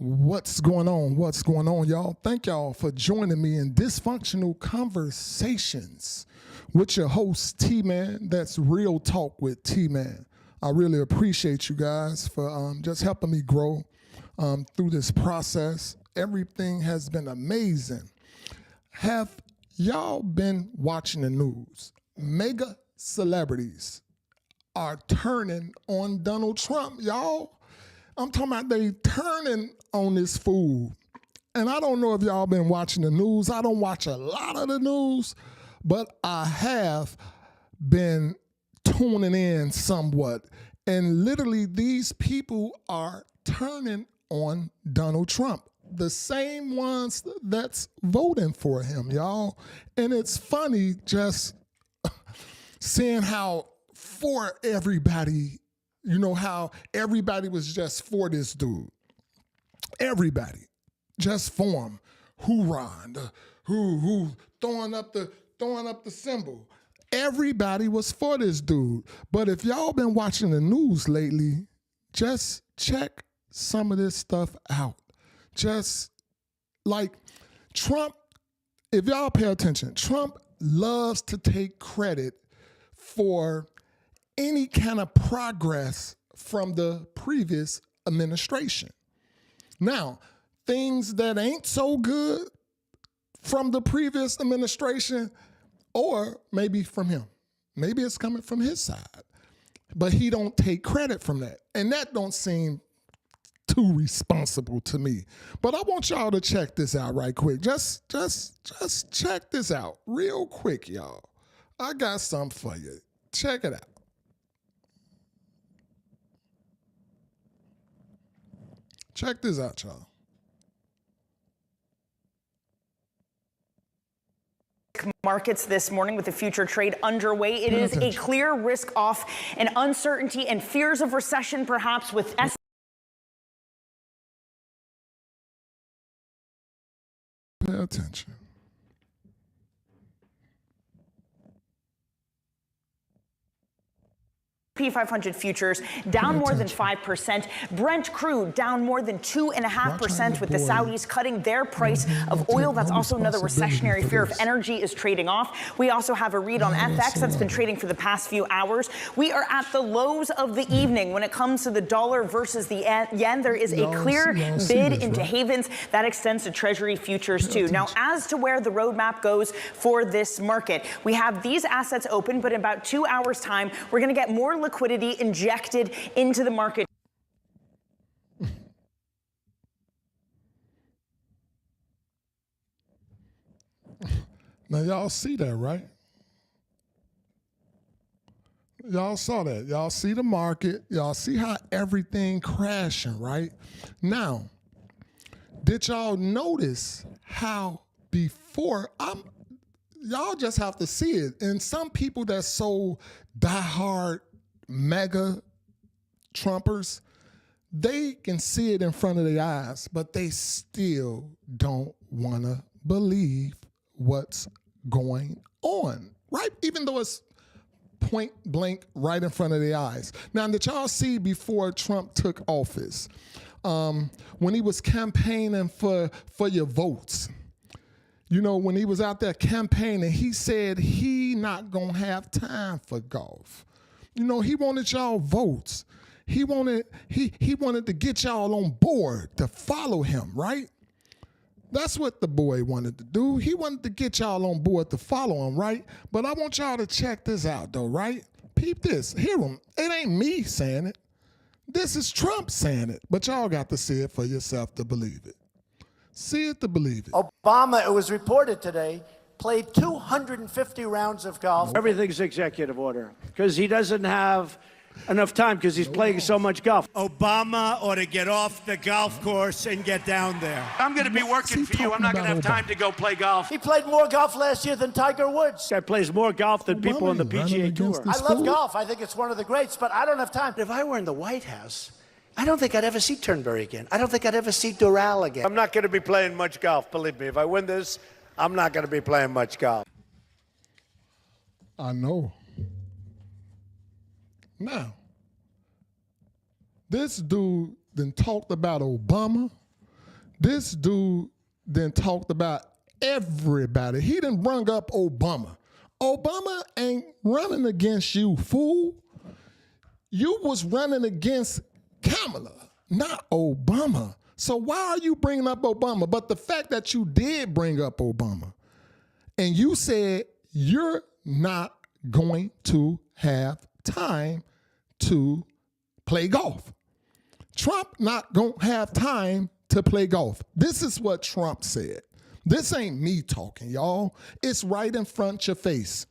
What's going on? What's going on, y'all? Thank y'all for joining me in Dysfunctional Conversations with your host, T-Man. That's Real Talk with T-Man. I really appreciate you guys for just helping me grow through this process. Everything has been amazing. Have y'all been watching the news? Mega celebrities are turning on Donald Trump, y'all. I'm talking about they turning on this fool. And I don't know if y'all been watching the news. I don't watch a lot of the news, but I have been tuning in somewhat. And literally these people are turning on Donald Trump. The same ones that's voting for him, y'all. And it's funny just seeing how for everybody, you know, how everybody was just for this dude. Everybody just for him. Hoorah, who throwing up the symbol. Everybody was for this dude. But if y'all been watching the news lately, just check some of this stuff out. Just like Trump, if y'all pay attention, Trump loves to take credit for any kind of progress from the previous administration. Now, things that ain't so good from the previous administration, or maybe from him. Maybe it's coming from his side. But he don't take credit from that. And that don't seem too responsible to me. But I want y'all to check this out right quick. Just check this out real quick, y'all. I got something for you. Check it out. Check this out, y'all. Markets this morning with the future trade underway. It is a clear risk off and uncertainty and fears of recession, perhaps with Pay attention. S&P 500 futures down more than 5%. Brent crude down more than 2.5% with the Saudis cutting their price of oil. That's also another recessionary fear of energy is trading off. We also have a read on FX that's been trading for the past few hours. We are at the lows of the evening when it comes to the dollar versus the yen. There is a clear bid into havens that extends to Treasury futures too. Now, as to where the roadmap goes for this market, we have these assets open, but in about 2 hours time, we're going to get more liquidity injected into the market. Now, y'all see that, right? Y'all saw that. Y'all see the market. Y'all see how everything crashing, right? Now, did y'all notice how before, y'all just have to see it. And some people that's so diehard Maga Trumpers, they can see it in front of their eyes, but they still don't want to believe what's going on, right? Even though it's point blank right in front of their eyes. Now, did y'all see before Trump took office, when he was campaigning for your votes, you know, when he was out there campaigning, he said he not gonna have time for golf. You know, he wanted y'all votes. He wanted to get y'all on board to follow him, right? That's what the boy wanted to do. He wanted to get y'all on board to follow him, right? But I want y'all to check this out, though, right? Peep this. Hear him. It ain't me saying it. This is Trump saying it. But y'all got to see it for yourself to believe it. See it to believe it. Obama, it was reported today, played 250 rounds of golf. Everything's executive order because he doesn't have enough time because he's playing so much golf. Obama ought to get off the golf course and get down there. I'm going to be working for you. I'm not going to have time to go play golf. He played more golf last year than Tiger Woods. This guy plays more golf than people on the PGA Tour. I love golf. I think it's one of the greats, but I don't have time. If I were in the White House, I don't think I'd ever see Turnberry again. I don't think I'd ever see Doral again. I'm not going to be playing much golf, believe me. If I win this, I'm not going to be playing much golf. I know. Now, this dude then talked about Obama, This dude then talked about everybody. He done brung up Obama. Obama ain't running against you, fool. You was running against Kamala, not Obama. So why are you bringing up Obama? But the fact that you did bring up Obama and you said you're not going to have time to play golf. Trump not going to have time to play golf. This is what Trump said. This ain't me talking, y'all. It's right in front of your face.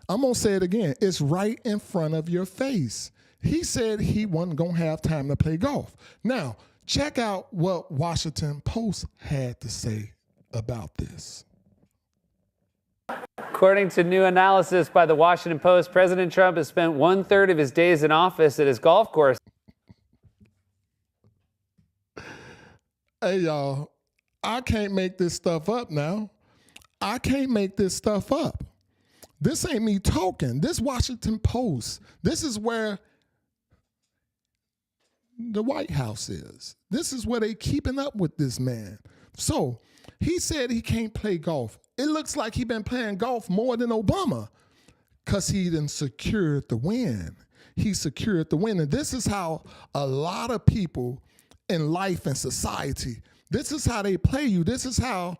I'm going to say it again. It's right in front of your face. He said he wasn't going to have time to play golf. Now, check out what Washington Post had to say about this. According to new analysis by the Washington Post, President Trump has spent 1/3 of his days in office at his golf course. Hey, y'all, I can't make this stuff up now. I can't make this stuff up. This ain't me talking. This Washington Post. This is where the White House is. This is where they keeping up with this man. So he said he can't play golf. It looks like he been playing golf more than Obama because he done secured the win. He secured the win. And this is how a lot of people in life and society, this is how they play you. This is how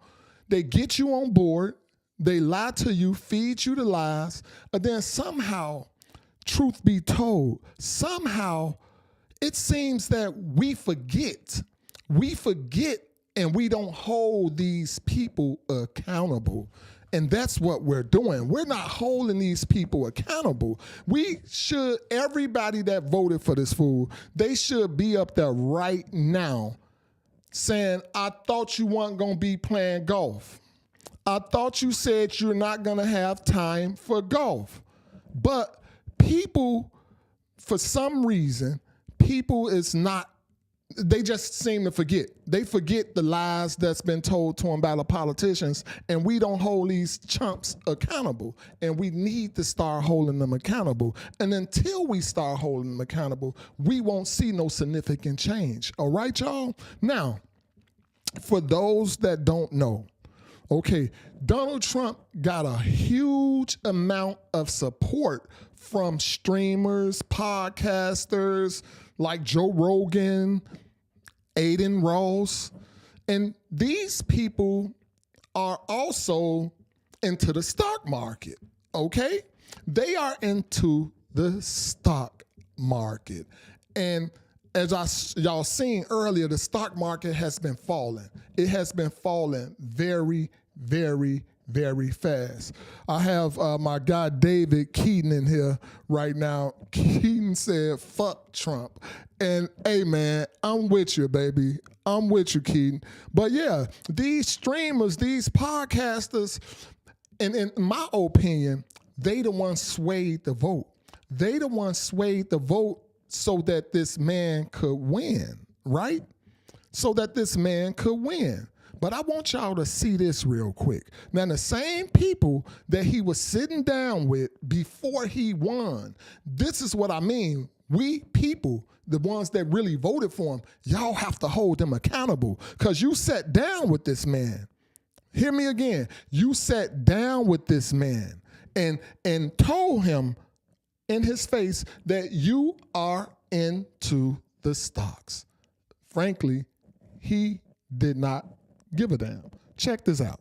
they get you on board. They lie to you, feed you the lies, and then somehow, truth be told, somehow it seems that we forget and we don't hold these people accountable. And that's what we're doing. We're not holding these people accountable. We should, everybody that voted for this fool, they should be up there right now saying, I thought you weren't going to be playing golf. I thought you said you're not going to have time for golf. But people, for some reason, people is not, they just seem to forget. They forget the lies that's been told to them by the politicians, and we don't hold these chumps accountable, and we need to start holding them accountable. And until we start holding them accountable, we won't see no significant change. All right, y'all? Now, for those that don't know, okay, Donald Trump got a huge amount of support from streamers, podcasters like Joe Rogan, Aiden Ross, and these people are also into the stock market, okay? They are into the stock market. And as y'all seen earlier, the stock market has been falling. It has been falling very, very, very fast. I have my guy David Keaton in here right now. Keaton said, fuck Trump. And hey, man, I'm with you, baby. I'm with you, Keaton. But yeah, these streamers, these podcasters, and in my opinion, they the ones swayed the vote. They the ones swayed the vote so that this man could win, right? So that this man could win. But I want y'all to see this real quick. Now, the same people that he was sitting down with before he won, this is what I mean. We people, the ones that really voted for him, y'all have to hold them accountable because you sat down with this man. Hear me again. You sat down with this man and told him in his face that you are into the stocks. Frankly, he did not give a damn. Check this out.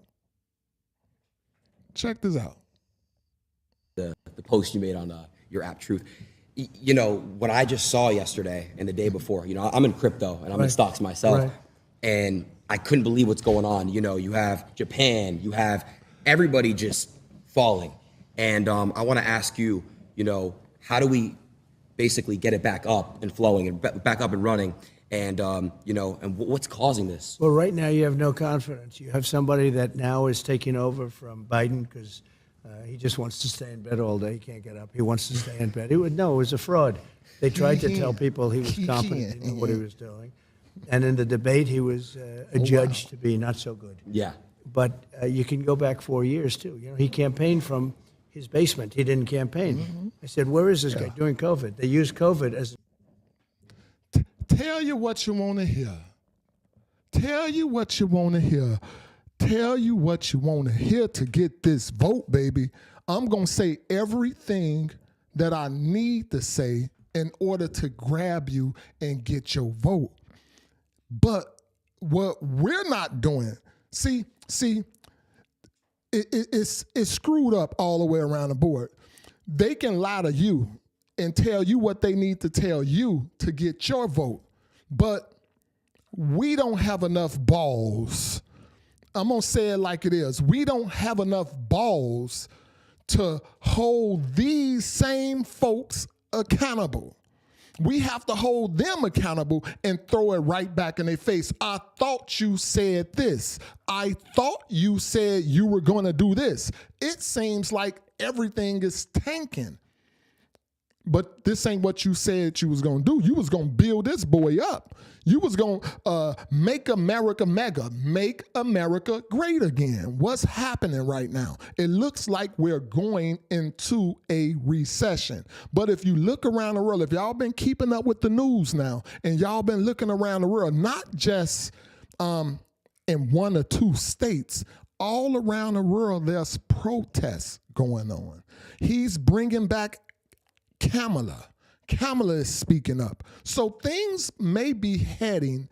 Check this out. The post you made on your app Truth. You know, what I just saw yesterday and the day before, you know, I'm in crypto and I'm in stocks myself. And I couldn't believe what's going on. You know, you have Japan, you have everybody just falling. And I want to ask you, you know, how do we basically get it back up and flowing and back up and running? And, you know, and what's causing this? Well, right now you have no confidence. You have somebody that now is taking over from Biden because he just wants to stay in bed all day. He can't get up. He wants to stay in bed. It was a fraud. They tried to tell people he was competent, he knew what he was doing. And in the debate, he was adjudged to be not so good. Yeah. But you can go back 4 years, too. You know, he campaigned from his basement. He didn't campaign. Mm-hmm. I said, where is this guy? During COVID. They used COVID as... Tell you what you want to hear. tell you what you want to hear. Tell you what you want to hear to get this vote, baby. I'm going to say everything that I need to say in order to grab you and get your vote. But what we're not doing, see, it's screwed up all the way around the board. They can lie to you and tell you what they need to tell you to get your vote. But we don't have enough balls. I'm going to say it like it is. We don't have enough balls to hold these same folks accountable. We have to hold them accountable and throw it right back in their face. I thought you said this. I thought you said you were going to do this. It seems like everything is tanking. But this ain't what you said you was going to do. You was going to build this boy up. You was going to make America mega, make America great again. What's happening right now? It looks like we're going into a recession. But if you look around the world, if y'all been keeping up with the news now, and y'all been looking around the world, not just in 1 or 2 states, all around the world, there's protests going on. He's bringing back Kamala. Kamala is speaking up. So things may be heading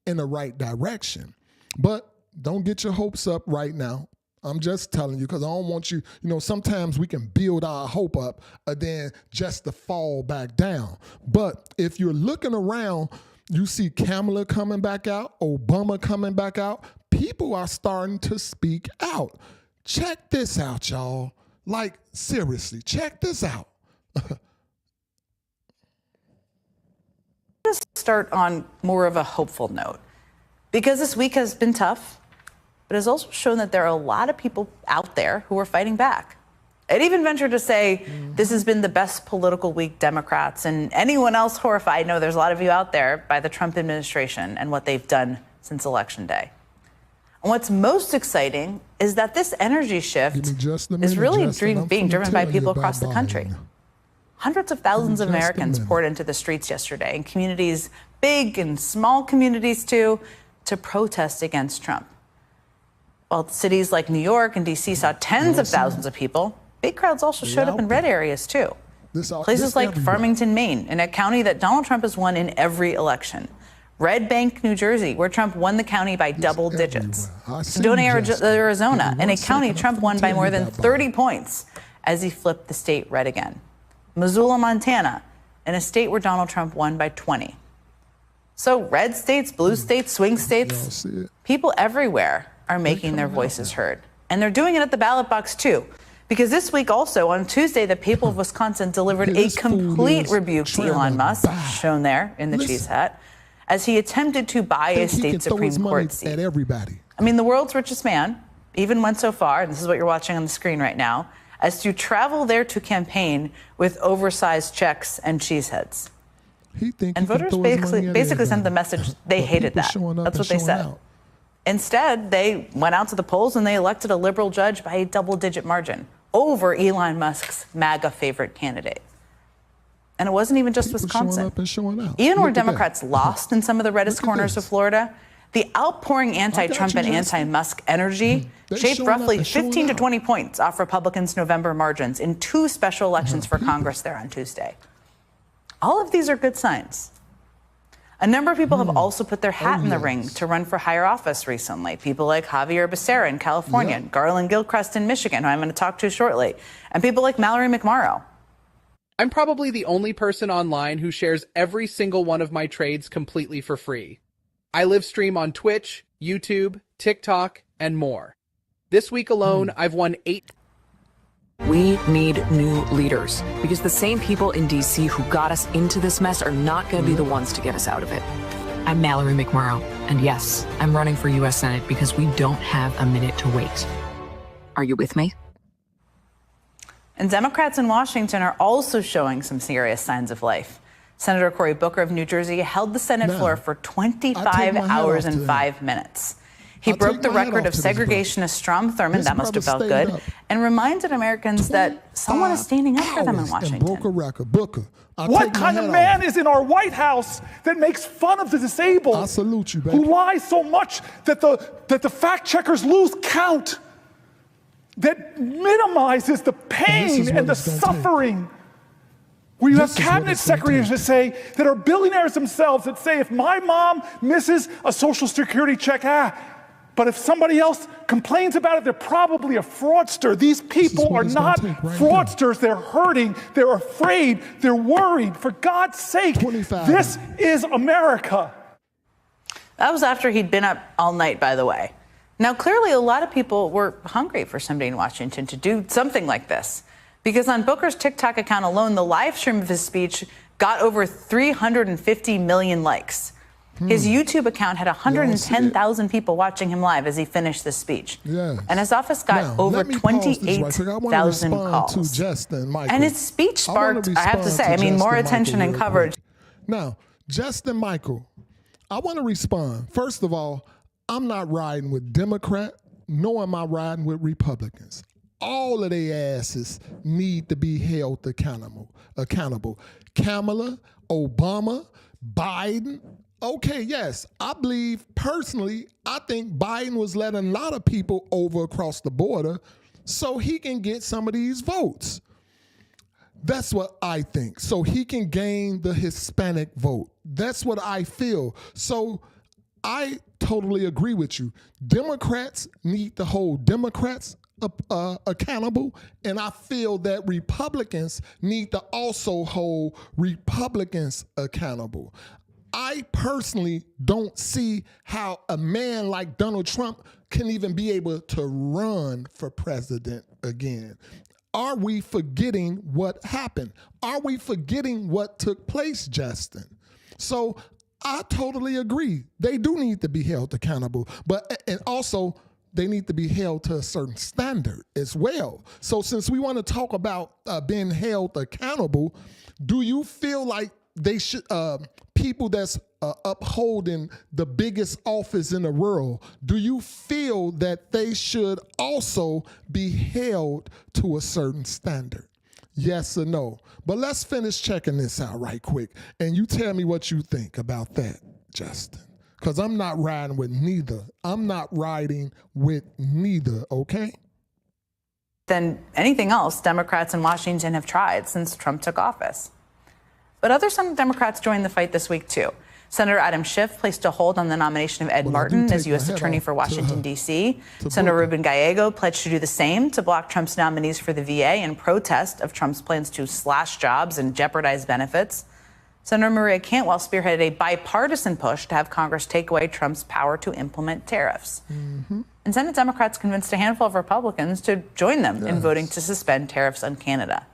in the right direction, but don't get your hopes up right now. I'm just telling you because I don't want you, sometimes we can build our hope up and then just to fall back down. But if you're looking around, you see Kamala coming back out, Obama coming back out. People are starting to speak out. Check this out, y'all. Like, seriously, check this out. Start on more of a hopeful note, because this week has been tough, but has also shown that there are a lot of people out there who are fighting back. I'd even venture to say this has been the best political week Democrats and anyone else horrified, know there's a lot of you out there, by the Trump administration and what they've done since Election Day. And what's most exciting is that this energy shift is really being driven by people across the country. Hundreds of thousands of Americans poured into the streets yesterday in communities, big and small communities too, to protest against Trump. While cities like New York and D.C. saw tens of thousands of people, big crowds also showed up in red areas too. Places like Farmington, Maine, in a county that Donald Trump has won in every election. Red Bank, New Jersey, where Trump won the county by double digits. Sedona, Arizona, in a county Trump won by more than 30 points as he flipped the state red again. Missoula, Montana, in a state where Donald Trump won by 20. So red states, blue states, swing states, people everywhere are making their voices heard. And they're doing it at the ballot box too. Because this week also, on Tuesday, the people of Wisconsin delivered a complete rebuke to Elon Musk, shown there in the cheese hat, as he attempted to buy a state Supreme Court seat. I mean, the world's richest man even went so far, and this is what you're watching on the screen right now, as to travel there to campaign with oversized checks and cheeseheads. And voters basically sent the message they hated that. That's what they said. Instead, they went out to the polls and they elected a liberal judge by a double-digit margin over Elon Musk's MAGA favorite candidate. And it wasn't even just Wisconsin. Even where Democrats lost in some of the reddest corners of Florida, the outpouring anti-Trump and anti-Musk energy shaped roughly 15 to 20 points off Republicans' November margins in 2 special elections for Congress there on Tuesday. All of these are good signs. A number of people have also put their hat in the ring to run for higher office recently. People like Javier Becerra in California, Garland Gilchrist in Michigan, who I'm going to talk to shortly, and people like Mallory McMorrow. I'm probably the only person online who shares every single one of my trades completely for free. I live stream on Twitch, YouTube, TikTok, and more. This week alone, I've won 8. We need new leaders because the same people in D.C. who got us into this mess are not going to be the ones to get us out of it. I'm Mallory McMorrow, and yes, I'm running for U.S. Senate because we don't have a minute to wait. Are you with me? And Democrats in Washington are also showing some serious signs of life. Senator Cory Booker of New Jersey held the Senate floor for 25 hours and 5 minutes. He broke the record of segregationist Strom Thurmond, that must have felt good, and reminded Americans that someone is standing up for them in Washington. Broke a record. Booker. What kind of man is in our White House that makes fun of the disabled? I salute you, baby. Who lies so much that the fact checkers lose count, that minimizes the pain and the suffering. Where you have cabinet secretaries that are billionaires themselves that say, if my mom misses a Social Security check, but if somebody else complains about it, they're probably a fraudster. These people are not fraudsters. They're hurting. They're afraid. They're worried. For God's sake, this is America. That was after he'd been up all night, by the way. Now, clearly, a lot of people were hungry for somebody in Washington to do something like this. Because on Booker's TikTok account alone, the live stream of his speech got over 350 million likes. His YouTube account had 110,000 people watching him live as he finished this speech. Yes. And his office got over 28,000 calls. To Justin Michael. And his speech sparked, I have to say, more attention and coverage. Now, Justin Michael, I want to respond. First of all, I'm not riding with Democrat, nor am I riding with Republicans. All of their asses need to be held accountable. Kamala, Obama, Biden. Okay, yes, I believe personally, I think Biden was letting a lot of people over across the border so he can get some of these votes. That's what I think. So he can gain the Hispanic vote. That's what I feel. So I totally agree with you. Democrats need to hold Democrats accountable, and I feel that Republicans need to also hold Republicans accountable. I personally don't see how a man like Donald Trump can even be able to run for president again. Are we forgetting what happened? Are we forgetting what took place, Justin? So I totally agree. They do need to be held accountable, and also they need to be held to a certain standard as well. So since we want to talk about being held accountable, do you feel like they should, people that's upholding the biggest office in the world, do you feel that they should also be held to a certain standard? Yes or no? But let's finish checking this out right quick, and you tell me what you think about that, Justin. Because I'm not riding with neither. Okay? Than anything else Democrats in Washington have tried since Trump took office. But other Senate Democrats joined the fight this week, too. Senator Adam Schiff placed a hold on the nomination of Ed Martin as U.S. Attorney for Washington, D.C. Senator Ruben Gallego pledged to do the same to block Trump's nominees for the VA in protest of Trump's plans to slash jobs and jeopardize benefits. Senator Maria Cantwell spearheaded a bipartisan push to have Congress take away Trump's power to implement tariffs. Mm-hmm. And Senate Democrats convinced a handful of Republicans to join them in voting to suspend tariffs on Canada.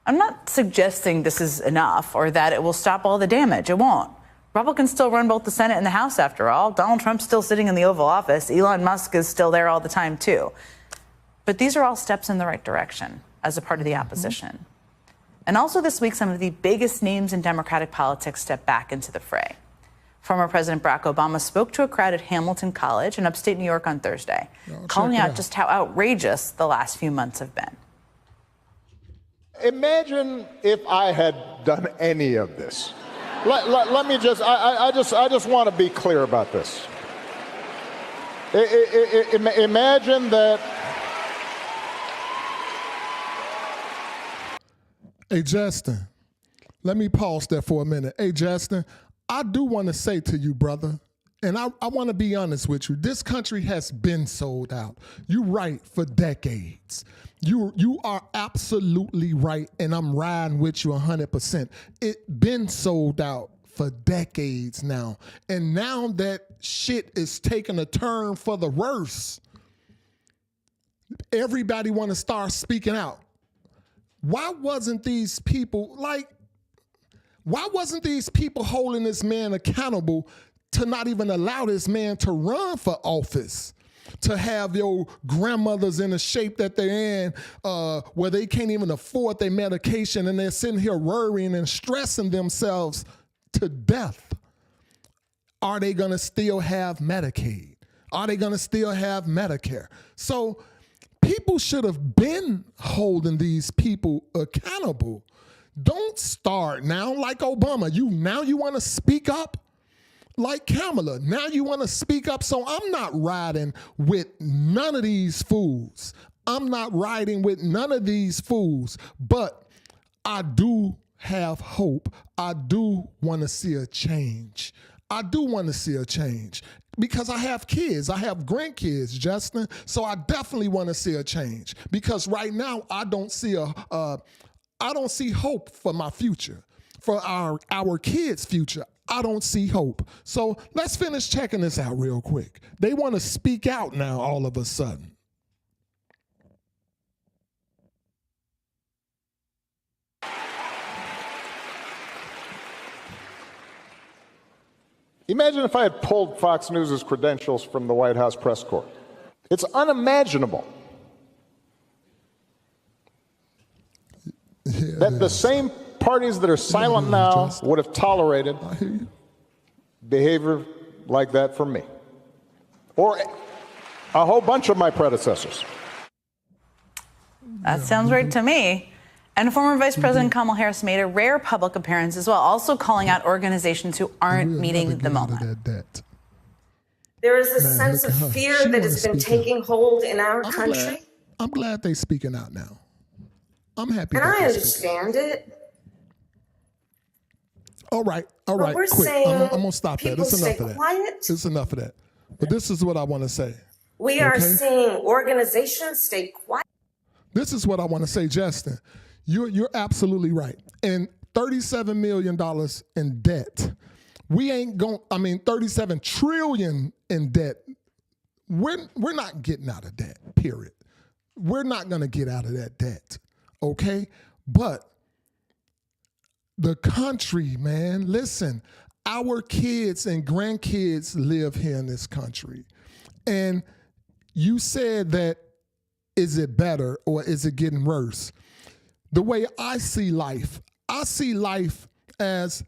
I'm not suggesting this is enough or that it will stop all the damage. It won't. Republicans still run both the Senate and the House, after all. Donald Trump's still sitting in the Oval Office. Elon Musk is still there all the time, too. But these are all steps in the right direction as a part of the opposition. And also this week, some of the biggest names in Democratic politics stepped back into the fray. Former President Barack Obama spoke to a crowd at Hamilton College in upstate New York on Thursday, calling out just how outrageous the last few months have been. Imagine if I had done any of this. Let me just, I just want to be clear about this. Imagine that. Hey, Justin, let me pause there for a minute. Hey, Justin, I do want to say to you, brother, and I want to be honest with you, this country has been sold out. You're right, for decades. You are absolutely right, and I'm riding with you 100%. It's been sold out for decades now. And now that shit is taking a turn for the worse, everybody want to start speaking out. Why wasn't these people holding this man accountable to not even allow this man to run for office? To have your grandmothers in the shape that they're in, where they can't even afford their medication and they're sitting here worrying and stressing themselves to death. Are they going to still have Medicaid? Are they going to still have Medicare? So people should have been holding these people accountable. Don't start now like Obama. Now you want to speak up like Kamala. Now you want to speak up. So I'm not riding with none of these fools. I'm not riding with none of these fools. But I do have hope. I do want to see a change. I do want to see a change because I have kids. I have grandkids, Justin. So I definitely want to see a change because right now I don't see hope for my future, for our kids' future. I don't see hope. So let's finish checking this out real quick. They want to speak out now all of a sudden. Imagine if I had pulled Fox News' credentials from the White House press corps. It's unimaginable that the same parties that are silent now would have tolerated behavior like that from me, or a whole bunch of my predecessors. That sounds right to me. And former Vice President Kamala Harris made a rare public appearance as well, also calling out organizations who aren't meeting the moment. There is a sense of fear that has been taking hold in our country. I'm glad they're speaking out now. I'm happy. And I understand it. All right, we're quick. saying I'm going to stop that. It's enough of that. Quiet. It's enough of that. But this is what I want to say. We are seeing organizations stay quiet. This is what I want to say, Justin. You're absolutely right. And $37 million in debt. We ain't going, 37 trillion in debt. We're not getting out of debt, period. We're not going to get out of that debt, okay? But the country, man, listen, our kids and grandkids live here in this country. And you said that, is it better or is it getting worse? The way I see life as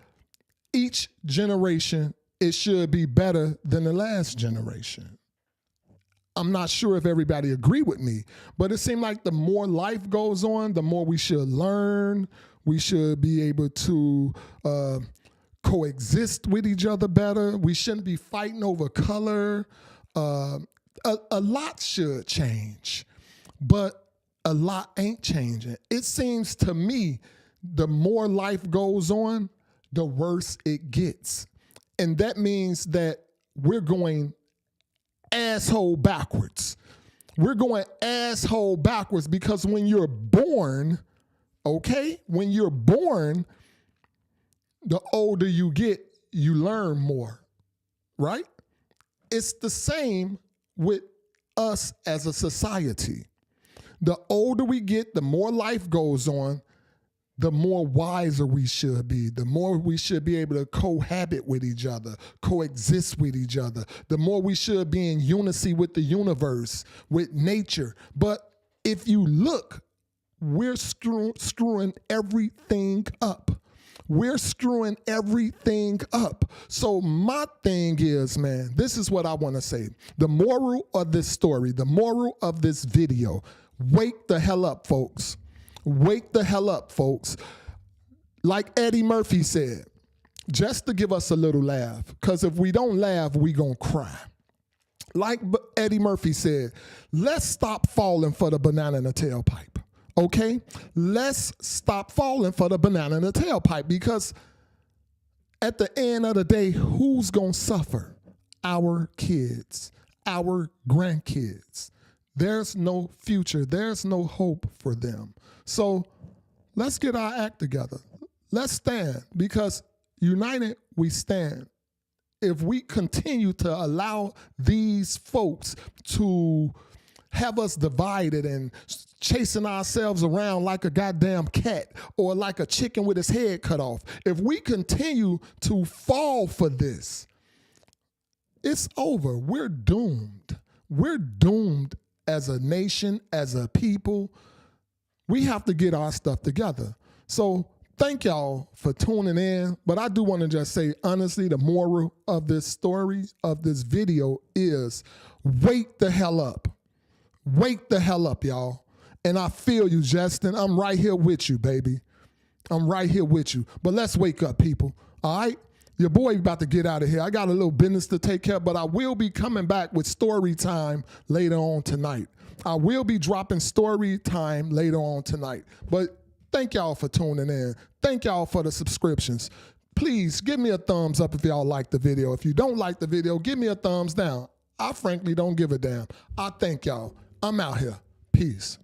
each generation, it should be better than the last generation. I'm not sure if everybody agree with me, but it seems like the more life goes on, the more we should learn. We should be able to coexist with each other better. We shouldn't be fighting over color. A lot should change, but a lot ain't changing. It seems to me the more life goes on, the worse it gets. And that means that we're going asshole backwards. We're going asshole backwards because when you're born, when you're born, the older you get, you learn more, right? It's the same with us as a society. The older we get, the more life goes on, the more wiser we should be, the more we should be able to cohabit with each other, coexist with each other, the more we should be in unity with the universe, with nature. But if you look, we're screwing everything up. We're screwing everything up. So my thing is, man, this is what I want to say. The moral of this story, the moral of this video, wake the hell up, folks. Wake the hell up, folks. Like Eddie Murphy said, just to give us a little laugh, because if we don't laugh, we gonna cry. Like Eddie Murphy said, let's stop falling for the banana in the tailpipe, okay? Let's stop falling for the banana in the tailpipe, because at the end of the day, who's gonna suffer? Our kids, our grandkids. There's no future. There's no hope for them. So let's get our act together. Let's stand, because united we stand. If we continue to allow these folks to have us divided and chasing ourselves around like a goddamn cat or like a chicken with his head cut off, if we continue to fall for this, it's over. We're doomed. We're doomed as a nation, as a people. We have to get our stuff together. So thank y'all for tuning in. But I do want to just say, honestly, the moral of this story, of this video is, Wake the hell up. Wake the hell up, y'all. And I feel you, Justin. I'm right here with you, baby. I'm right here with you. But let's wake up, people. All right? Your boy about to get out of here. I got a little business to take care of, but I will be coming back with story time later on tonight. I will be dropping story time later on tonight. But thank y'all for tuning in. Thank y'all for the subscriptions. Please give me a thumbs up if y'all like the video. If you don't like the video, give me a thumbs down. I frankly don't give a damn. I thank y'all. I'm out here. Peace.